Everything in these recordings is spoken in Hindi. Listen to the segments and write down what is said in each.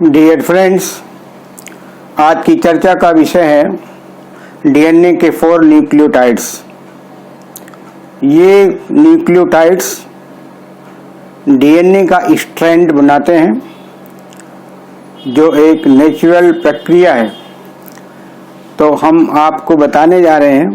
डियर फ्रेंड्स, आज की चर्चा का विषय है डीएनए के 4 न्यूक्लियोटाइड्स। ये न्यूक्लियोटाइड्स डीएनए का स्ट्रैंड बनाते हैं, जो एक नेचुरल प्रक्रिया है। तो हम आपको बताने जा रहे हैं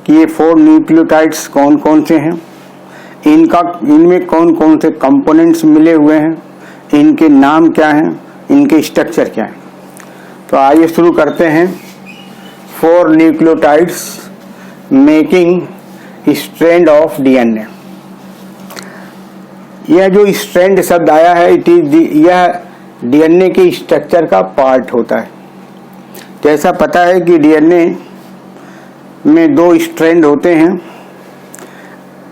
कि ये 4 न्यूक्लियोटाइड्स कौन कौन से हैं, इनमें कौन कौन से कंपोनेंट्स मिले हुए हैं, इनके नाम क्या हैं, इनके स्ट्रक्चर क्या है। तो आइए शुरू करते हैं। 4 nucleotides making strand of DNA. यह जो स्ट्रैंड शब्द आया है, यह डीएनए के स्ट्रक्चर का पार्ट होता है। जैसा पता है कि डीएनए में 2 स्ट्रैंड होते हैं,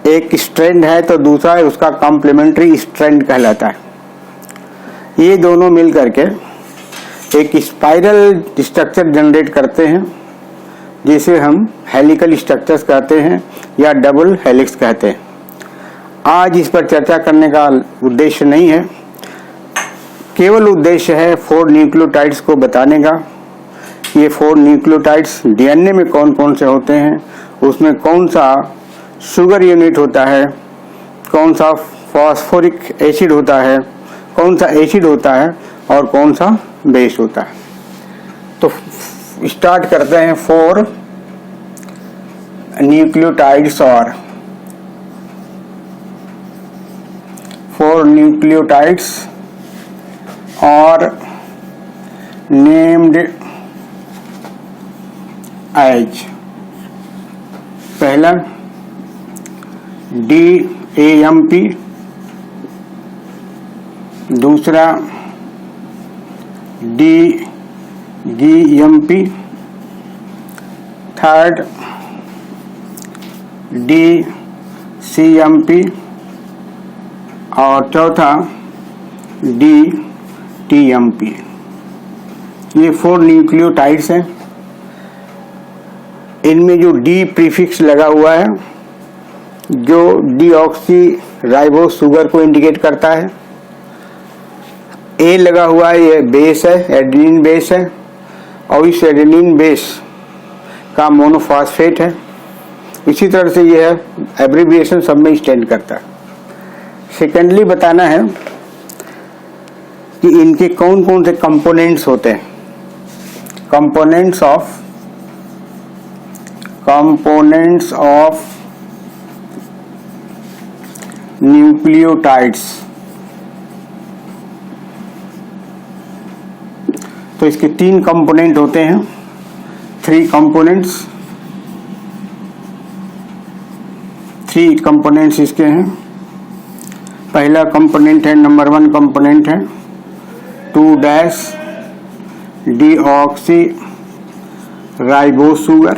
एक स्ट्रैंड है तो दूसरा है उसका कॉम्प्लीमेंट्री स्ट्रैंड कहलाता है। ये दोनों मिल करके एक स्पाइरल स्ट्रक्चर जनरेट करते हैं, जिसे हम हेलिकल स्ट्रक्चर्स कहते हैं या डबल हेलिक्स कहते हैं। आज इस पर चर्चा करने का उद्देश्य नहीं है, केवल उद्देश्य है 4 न्यूक्लियोटाइड्स को बताने का। ये 4 न्यूक्लियोटाइड्स डीएनए में कौन कौन से होते हैं, उसमें कौन सा शुगर यूनिट होता है, कौन सा फॉस्फोरिक एसिड होता है, कौन सा एसिड होता है और कौन सा बेस होता है। तो स्टार्ट करते हैं। 4 न्यूक्लियोटाइड्स और 4 न्यूक्लियोटाइड्स और नेम्ड एज। पहला DAMP, दूसरा DGMP, थर्ड DCMP और चौथा DTMP। ये 4 न्यूक्लियोटाइड्स हैं। इनमें जो D प्रीफिक्स लगा हुआ है, जो डीऑक्सी राइबोस शुगर को इंडिकेट करता है। A लगा हुआ है, ये बेस है, एडेनिन बेस है, और इस एडेनिन बेस का मोनोफॉस्फेट है। इसी तरह से यह एब्रिविएशन सब में स्टैंड करता है। सेकेंडली बताना है कि इनके कौन कौन से कंपोनेंट्स होते हैं। Components of nucleotides. तो इसके 3 कंपोनेंट होते हैं, 3 कंपोनेंट्स इसके हैं। पहला कंपोनेंट है, नंबर 1 कंपोनेंट है 2-डीऑक्सी राइबोस शुगर।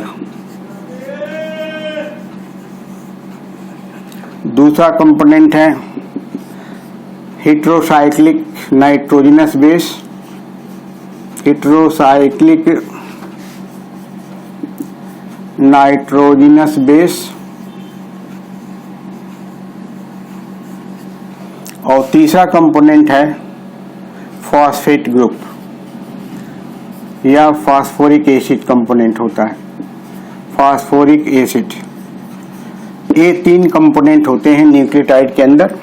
दूसरा कंपोनेंट है heterocyclic nitrogenous base. Heterocyclic nitrogenous base. और तीसरा कंपोनेंट है फॉस्फेट ग्रुप या फास्फोरिक एसिड कंपोनेंट होता है, फास्फोरिक एसिड। ये 3 कंपोनेंट होते हैं न्यूक्लियोटाइड के अंदर,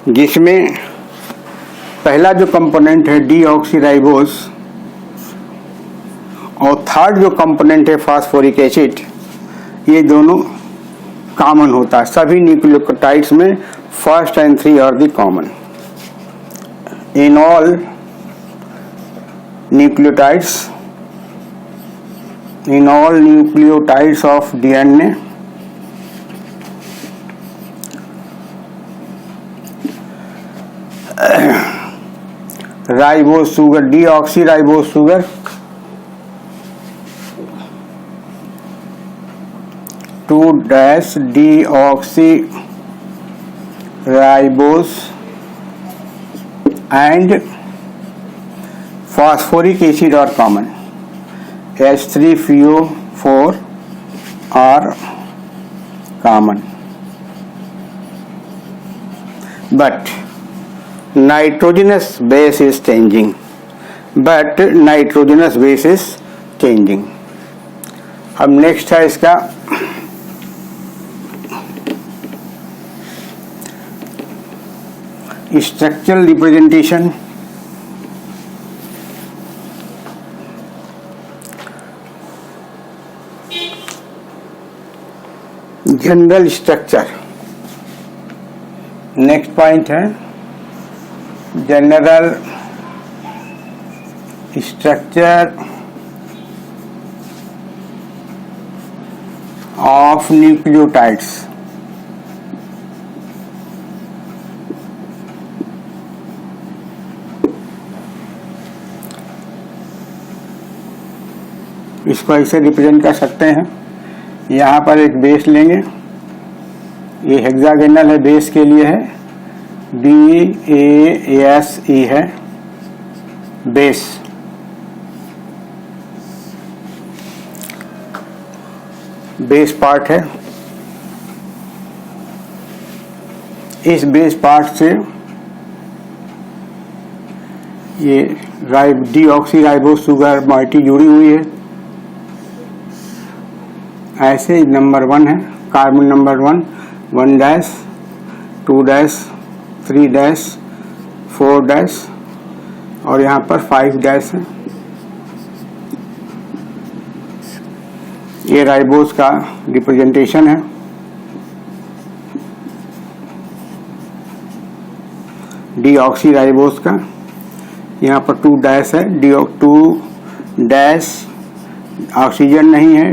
जिसमें पहला जो कंपोनेंट है डीऑक्सीराइबोस और थर्ड जो कंपोनेंट है फास्फोरिक एसिड, ये दोनों कॉमन होता है। सभी न्यूक्लियोटाइड्स में first and 3 are the common in all nucleotides of DNA. Ribose sugar, deoxyribose sugar, two deoxyribose and phosphoric acid are common. H3PO4 are common. But nitrogenous base is changing, but nitrogenous base is changing. अब नेक्स्ट है इसका structural representation. General structure, next point है जनरल स्ट्रक्चर ऑफ न्यूक्लियोटाइड्स। इसको ऐसे रिप्रेजेंट कर सकते हैं, यहाँ पर एक बेस लेंगे, ये हेक्सागोनल है, बेस के लिए है BASE है बेस। बेस पार्ट है, इस बेस पार्ट से ये डीऑक्सीराइबोस शुगर मॉइटी जुड़ी हुई है। ऐसे नंबर 1 है, carbon number 1, 1 dash 2 dash 3 dash 4 dash और यहाँ पर 5 डैश है। ये राइबोस का रिप्रेजेंटेशन है। डीऑक्सीराइबोस का यहाँ पर 2 डैश है, 2 डैश ऑक्सीजन नहीं है,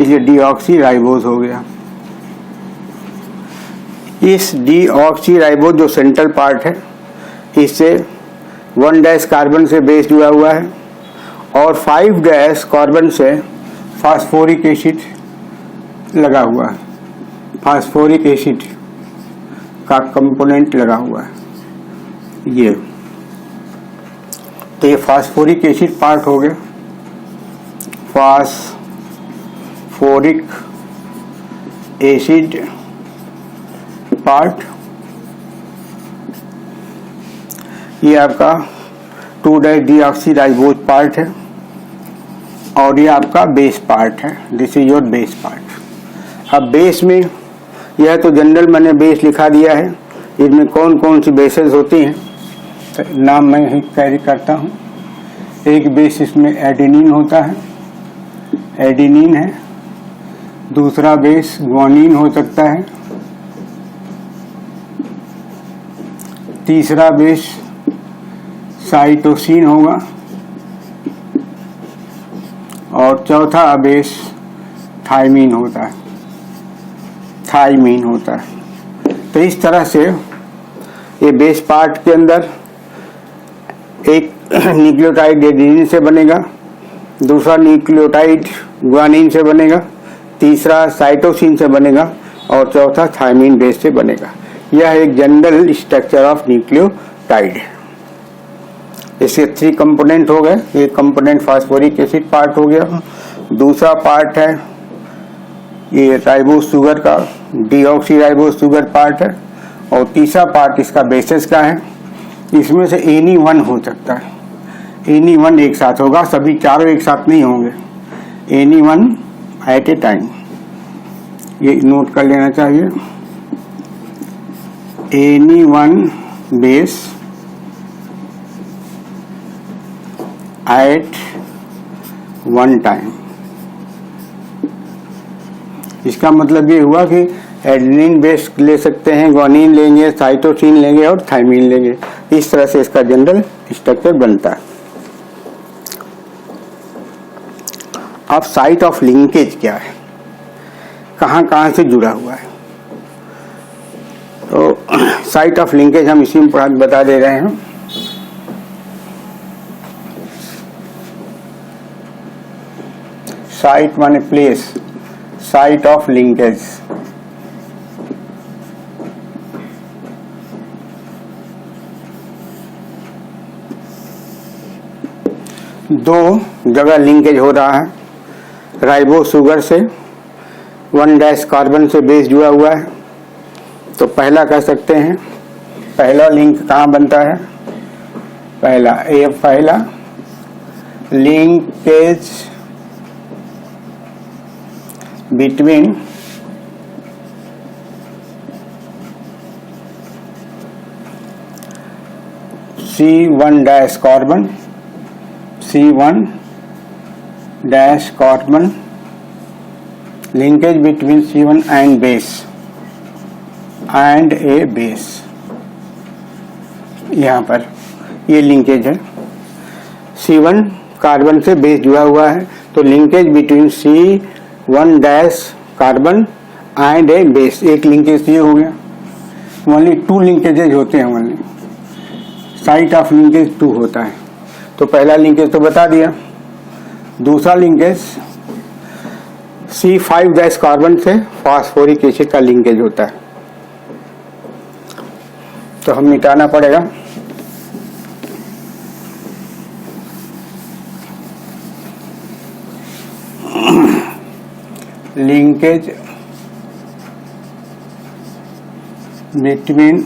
इसलिए डीऑक्सीराइबोस हो गया। इस डीऑक्सीराइबोस जो सेंट्रल पार्ट है, इससे 1 डैश कार्बन से बेस जुड़ा हुआ है और 5 डैश कार्बन से फास्फोरिक एसिड लगा हुआ है, फास्फोरिक एसिड का कंपोनेंट लगा हुआ है। ये तो ये फास्फोरिक एसिड पार्ट हो गया, फास्फोरिक एसिड पार्ट। ये आपका 2 डैश डीऑक्सीराइबोस पार्ट है और ये आपका बेस पार्ट है, this is your base part. अब बेस में यह तो जनरल मैंने बेस लिखा दिया है, इसमें कौन कौन सी बेसेस होती हैं तो नाम मैं ही कैरी करता हूँ। एक बेस इसमें एडेनिन होता है, एडेनिन है। दूसरा बेस ग्वानिन हो सकता है। तीसरा बेस साइटोसिन होगा और चौथा बेस थायमीन होता है, थायमीन होता है। तो इस तरह से ये बेस पार्ट के अंदर एक न्यूक्लियोटाइड एडेनिन से बनेगा, दूसरा न्यूक्लियोटाइड ग्वानिन से बनेगा, तीसरा साइटोसिन से बनेगा और चौथा थायमीन बेस से बनेगा। यह एक जनरल स्ट्रक्चर ऑफ न्यूक्लियोटाइड है। इसके 3 कंपोनेंट हो गए। एक कंपोनेंट फास्फोरिक एसिड पार्ट हो गया, दूसरा पार्ट है ये राइबोस शुगर का, डीऑक्सीराइबोस शुगर पार्ट है और तीसरा पार्ट इसका बेसिस का है। इसमें से एनी 1 हो सकता है, एनी 1 एक साथ होगा, सभी चारों एक साथ नहीं होंगे, एनी 1 एट ए टाइम। ये नोट कर लेना चाहिए, एनी 1 बेस एट 1 टाइम। इसका मतलब ये हुआ कि एडेनिन बेस ले सकते हैं, ग्वानिन लेंगे, साइटोसिन लेंगे और थायमीन लेंगे। इस तरह से इसका जनरल स्ट्रक्चर बनता है। अब साइट ऑफ लिंकेज क्या है, कहाँ कहाँ से जुड़ा हुआ है। तो साइट ऑफ लिंकेज हम इसी में बता दे रहे हैं। साइट माने प्लेस, साइट ऑफ लिंकेज। दो जगह लिंकेज हो रहा है, राइबोस शुगर से 1 डैश कार्बन से बेस जुड़ा हुआ है। तो पहला कह सकते हैं पहला लिंक कहाँ बनता है? पहला linkage between C1 dash carbon linkage between C1 and base and a base। यहाँ पर ये लिंकेज है, C1 कार्बन से बेस जुड़ा हुआ है, तो linkage between C1 dash carbon and A base, एक लिंकेज ये हो गया। ओनली 2 लिंकेजेज होते हैं, ओनली साइट ऑफ लिंकेज 2 होता है। तो पहला लिंकेज तो बता दिया। दूसरा लिंकेज C5 डैश कार्बन से फास्फोरिक एसिड का लिंकेज होता है, तो हम मिटाना पड़ेगा। Linkage between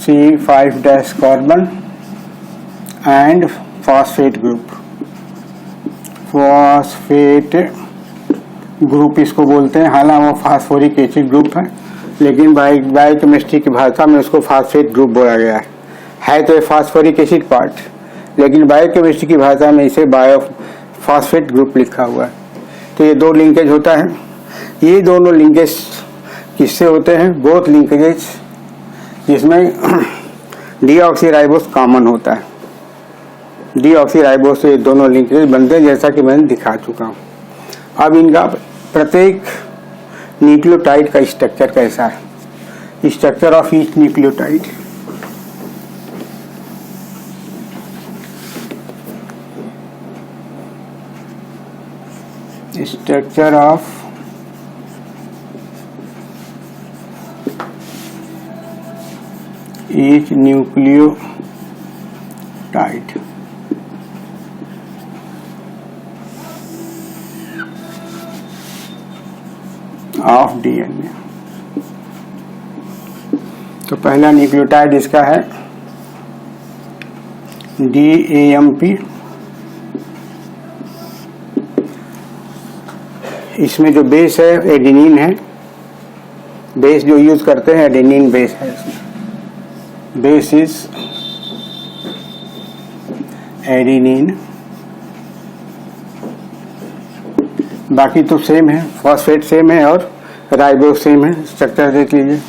C5 dash carbon and phosphate group इसको बोलते हैं। हालांकि वो फास्फोरिक एसिड ग्रुप है, लेकिन बायोकेमिस्ट्री की भाषा में उसको फॉस्फेट ग्रुप बोला गया है तो ये फास्फोरिक एसिड पार्ट, लेकिन बायोकेमिस्ट्री की भाषा में इसे फॉस्फेट ग्रुप लिखा हुआ है। तो ये 2 लिंकेज होता है। ये दोनों लिंकेज किससे होते हैं? बोथ लिंकेजेस जिसमें डीऑक्सीराइबोस कॉमन होता है। डीऑक्सीराइबोस से दोनों लिंकेज बनते हैं, जैसा कि मैंने दिखा चुका हूँ। अब इनका प्रत्येक न्यूक्लियोटाइड का स्ट्रक्चर कैसा है? Structure of each nucleotide. Structure of each nucleotide of DNA। तो पहला न्यूक्लियोटाइड इसका है DAMP। इसमें जो बेस है एडेनिन है, बेस जो यूज करते हैं एडेनिन बेस है। इसमें बेस इज एडेनिन, बाकी तो सेम है, फॉस्फेट सेम है और राइबोस सेम है। स्ट्रक्चर देख लीजिए।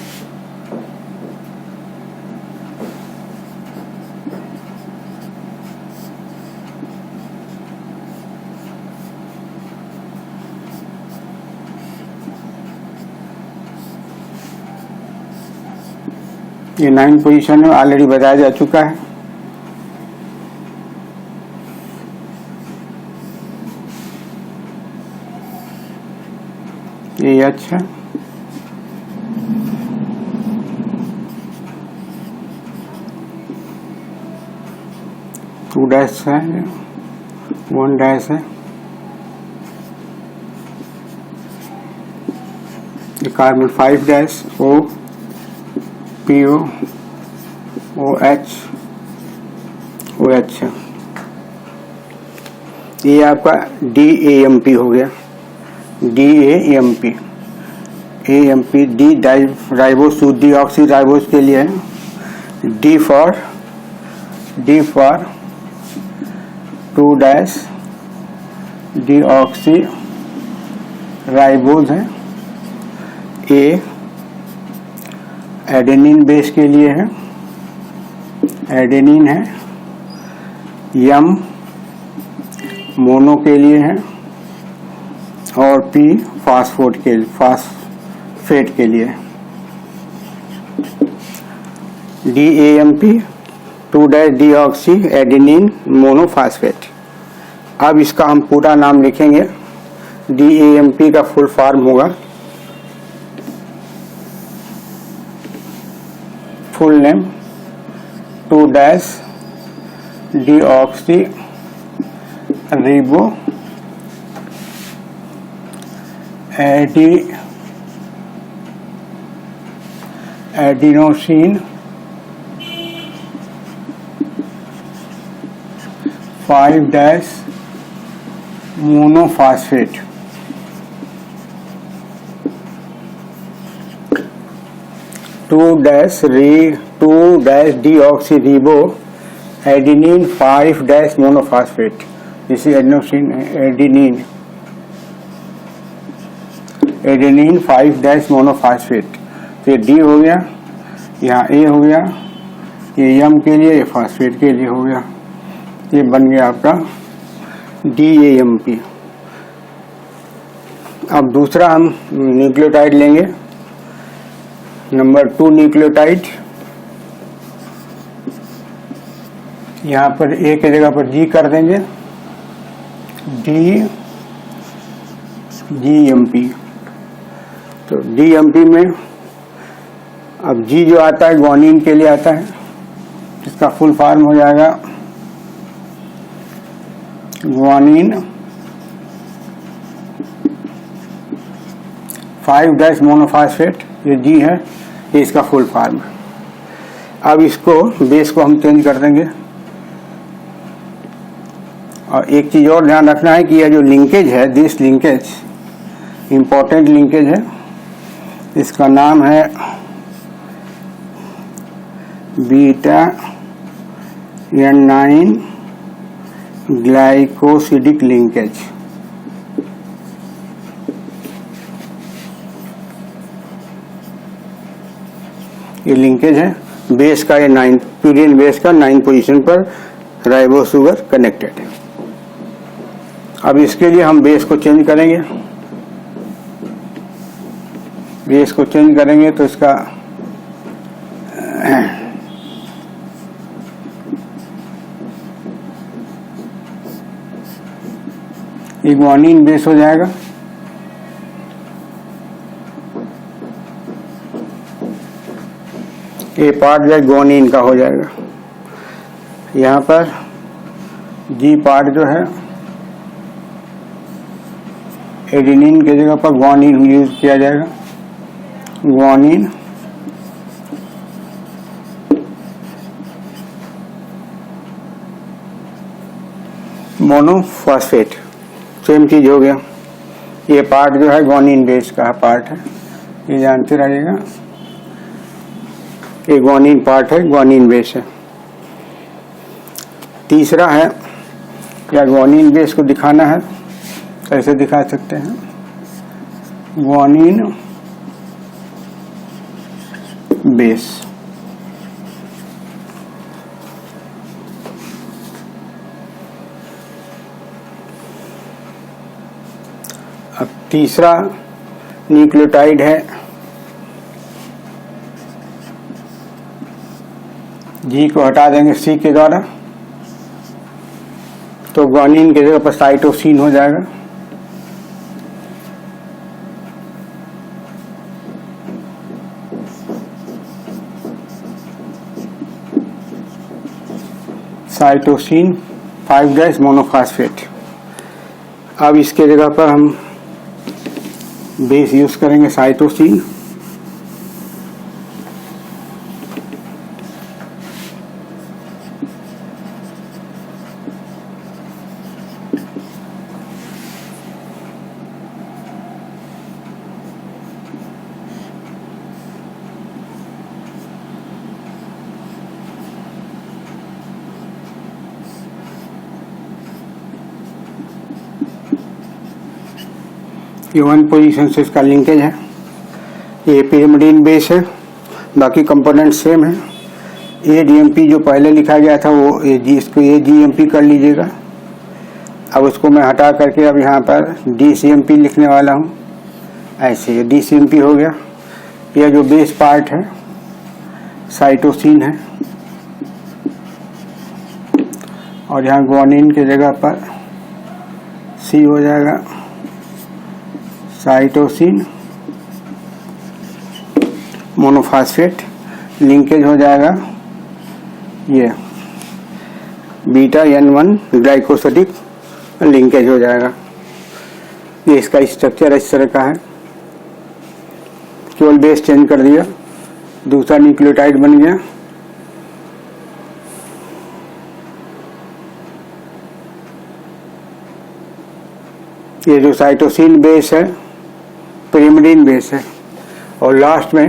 ये 9 पोजीशन में ऑलरेडी बताया जा चुका है। ये अच्छा 2 डैश है, 1 डैश है। Carbon 5 dash O PO OH OH। ये आपका DAMP हो गया। DAMP D ribose deoxy ribose के लिए है। D for 2 dash deoxy ribose है। A एडेनिन बेस के लिए है, एडेनिन है। M मोनो के लिए है और P फास्फेट के लिए। DAMP 2 dash deoxy adenine monophosphate. अब इसका हम पूरा नाम लिखेंगे। DAMP का फुल फॉर्म होगा, full name 2 dash deoxy ribo adenosine 5' monophosphate. Two deoxyribo adenine 5' monophosphate. इसी एडिनोसिन एडेनिन 5' मोनोफास्फेट। तो ये डी हो गया, यहाँ ए हो गया, ये एम के लिए, ये फास्फेट के लिए हो गया। ये बन गया आपका DAMP। अब दूसरा हम न्यूक्लियोटाइड लेंगे, नंबर 2 न्यूक्लियोटाइड। यहाँ पर ए के जगह पर जी कर देंगे, DGMP। तो DMP में अब जी जो आता है ग्वानिन के लिए आता है, इसका फुल फॉर्म हो जाएगा ग्वानिन 5' मोनोफास्फेट। ये जी है, ये इसका फुल फॉर्म है। अब इसको बेस को हम चेंज कर देंगे। और एक चीज और ध्यान रखना है कि यह जो लिंकेज है, दिस लिंकेज इंपॉर्टेंट लिंकेज है, इसका नाम है बीटा N9 ग्लाइकोसिडिक लिंकेज। ये लिंकेज है बेस का, ये 9 प्यूरिन बेस का 9 पोजीशन पर राइबो शुगर कनेक्टेड है। अब इसके लिए हम बेस को चेंज करेंगे। बेस को चेंज करेंगे तो इसका ये ग्वानिन बेस हो जाएगा। ये पार्ट जो है ग्वानिन का हो जाएगा। यहाँ पर जी पार्ट जो है एडेनिन के जगह पर ग्वानिन यूज किया जाएगा। ग्वानिन मोनोफॉस्फेट, सेम चीज हो गया। ये पार्ट जो है ग्वानिन बेस का पार्ट है, ये जानते रहिएगा। ये ग्वानिन पार्ट है, ग्वानिन बेस है। तीसरा है, या ग्वानिन बेस को दिखाना है, कैसे दिखा सकते हैं? Guanine base. अब तीसरा न्यूक्लियोटाइड है, जी को हटा देंगे सी के द्वारा, तो ग्वानिन की जगह पर साइटोसिन हो जाएगा। Cytosine 5' monophosphate. अब इसके जगह पर हम बेस यूज करेंगे साइटोसिन। ये 1 पोजीशन से इसका लिंकेज है। ये पिरिमिडीन बेस है, बाकी कंपोनेंट सेम है। ADMP जो पहले लिखा गया था वो इसको AGMP कर लीजिएगा। अब उसको मैं हटा करके अब यहाँ पर DCMP लिखने वाला हूँ। ऐसे ये DCMP हो गया। यह जो बेस पार्ट है साइटोसिन है, और यहाँ ग्वानिन के जगह पर C हो जाएगा, साइटोसिन मोनोफॉस्फेट। लिंकेज हो जाएगा ये बीटा N1 ग्लाइकोसिडिक लिंकेज हो जाएगा। ये इसका स्ट्रक्चर इस तरह का है, केवल बेस चेंज कर दिया, दूसरा न्यूक्लियोटाइड बन गया। ये जो साइटोसिन बेस है पिरिमिडीन बेस है। और लास्ट में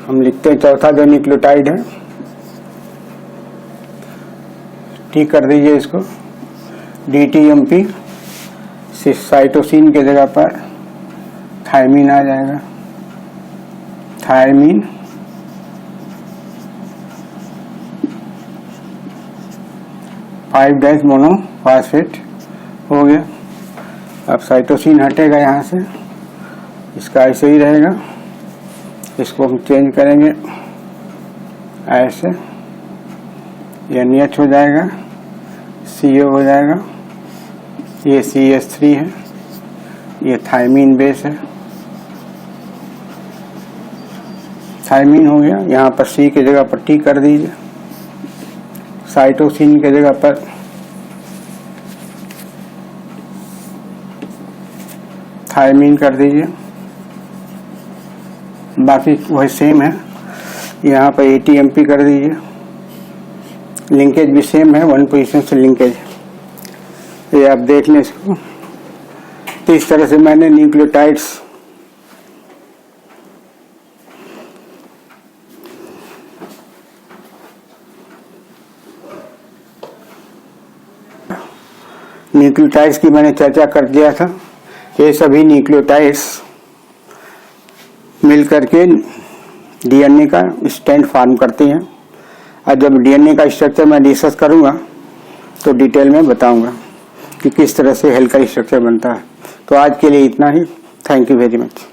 हम लिखते हैं चौथा जो न्यूक्लियोटाइड है, ठीक कर दीजिए इसको, DTMP। साइटोसिन के जगह पर थायमीन आ जाएगा, थायमीन। (5' मोनोफॉस्फेट हो गया। अब साइटोसिन हटेगा यहाँ से, इसका ऐसे ही रहेगा, इसको हम चेंज करेंगे ऐसे, ये NH हो जाएगा, CO हो जाएगा, ये CH3 है, ये थायमीन बेस है, थायमीन हो गया। यहाँ पर C की जगह पर T कर दीजिए, साइटोसिन के जगह पर थायमीन कर दीजिए, बाकी वही सेम है। यहाँ पर ATMP कर दीजिए, लिंकेज भी सेम है, 1 पोजीशन से लिंकेज। ये आप देख लें इसको। तो इस तरह से मैंने न्यूक्लियोटाइड्स की मैंने चर्चा कर दिया था। ये सभी न्यूक्लियोटाइड्स मिलकर के DNA का स्ट्रैंड फॉर्म करते हैं। और जब DNA का स्ट्रक्चर मैं डिस्कस करूंगा तो डिटेल में बताऊंगा कि किस तरह से हेलिकल स्ट्रक्चर बनता है। तो आज के लिए इतना ही। Thank you very much.